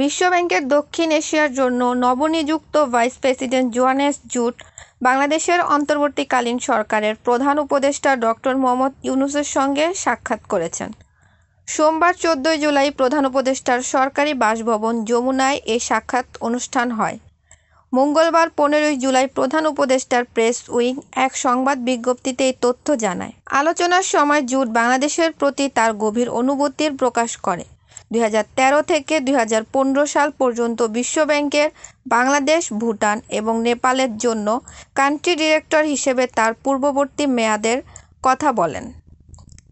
বিশ্বব্যাংকের দক্ষিণ এশিয়ার জন্য নবনিযুক্ত ভাইস প্রেসিডেন্ট জোহানেস জুট বাংলাদেশের অন্তর্বর্তীকালীন সরকারের প্রধান উপদেষ্টা ডক্টর মোহাম্মদ ইউনূসের সঙ্গে সাক্ষাৎ করেছেন। সোমবার 14 জুলাই প্রধান উপদেষ্টার সরকারি বাসভবন যমুনায় এ সাক্ষাৎ অনুষ্ঠান হয়। মঙ্গলবার 15 জুলাই প্রধান উপদেষ্টার প্রেস উইং এক সংবাদ বিজ্ঞপ্তিতে এই তথ্য জানায়। আলোচনার সময় জুট বাংলাদেশের প্রতি তার গভীর অনুভূতির প্রকাশ করে। 2013 থেকে 2015 সাল পর্যন্ত বিশ্বব্যাংকের বাংলাদেশ, ভুটান এবং নেপালের জন্য কান্ট্রি ডিরেক্টর হিসেবে তার পূর্ববর্তী মেয়াদের কথা বলেন।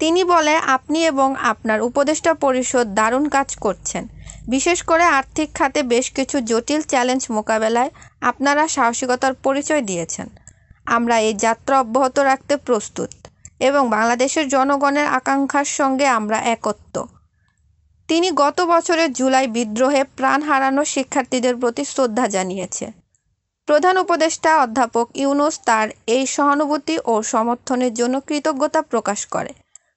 তিনি বলে, আপনি এবং আপনার উপদেষ্টা পরিষদ দারুণ কাজ করছেন। বিশেষ করে আর্থিক খাতে বেশ কিছু জটিল চ্যালেঞ্জ মোকাবেলায় আপনারা সাহসিকতার পরিচয় দিয়েছেন। আমরা এই যাত্রা অব্যাহত রাখতে প্রস্তুত এবং বাংলাদেশের জনগণের আকাঙ্ক্ষার সঙ্গে আমরা একত্র। তিনি গত বছরের জুলাই বিদ্রোহে প্রাণ হারানো শিক্ষার্থীদের প্রতি শ্রদ্ধা জানিয়েছে। প্রধান উপদেষ্টা অধ্যাপক ইউনূস তার এই সহানুভূতি ও সমর্থনের জন্য কৃতজ্ঞতা প্রকাশ করে।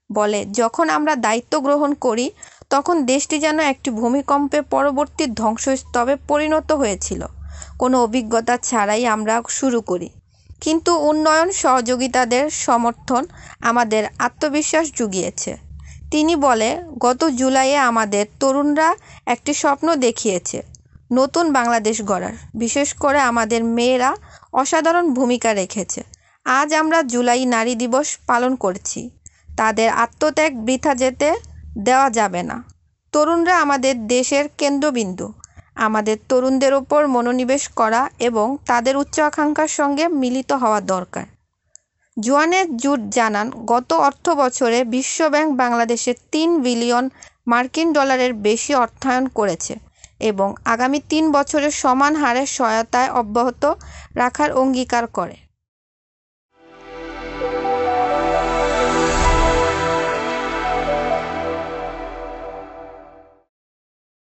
বলে, যখন আমরা দায়িত্ব গ্রহণ করি তখন দেশটি যেন একটি ভূমিকম্পে পরবর্তী ধ্বংসস্তূপে পরিণত হয়েছিল। কোনো অভিজ্ঞতা ছাড়াই আমরা শুরু করি, কিন্তু উন্নয়ন সহযোগিতাদের সমর্থন আমাদের আত্মবিশ্বাস জুগিয়েছে। তিনি বলে, গত জুলাইয়ে আমাদের তরুণরা একটি স্বপ্ন দেখিয়েছে নতুন বাংলাদেশ গড়ার। বিশেষ করে আমাদের মেয়েরা অসাধারণ ভূমিকা রেখেছে। আজ আমরা জুলাই নারী দিবস পালন করছি। তাদের আত্মত্যাগ বৃথা যেতে দেওয়া যাবে না। তরুণরা আমাদের দেশের কেন্দ্রবিন্দু। আমাদের তরুণদের ওপর মনোনিবেশ করা এবং তাদের উচ্চ আকাঙ্ক্ষার সঙ্গে মিলিত হওয়া দরকার। জোহানেস জুট জানান, গত অর্থবছরে বিশ্বব্যাংক বাংলাদেশে $3 বিলিয়ন মার্কিন ডলারের বেশি অর্থায়ন করেছে এবং আগামী 3 বছরে সমান হারে সহায়তায় অব্যাহত রাখার অঙ্গীকার করে।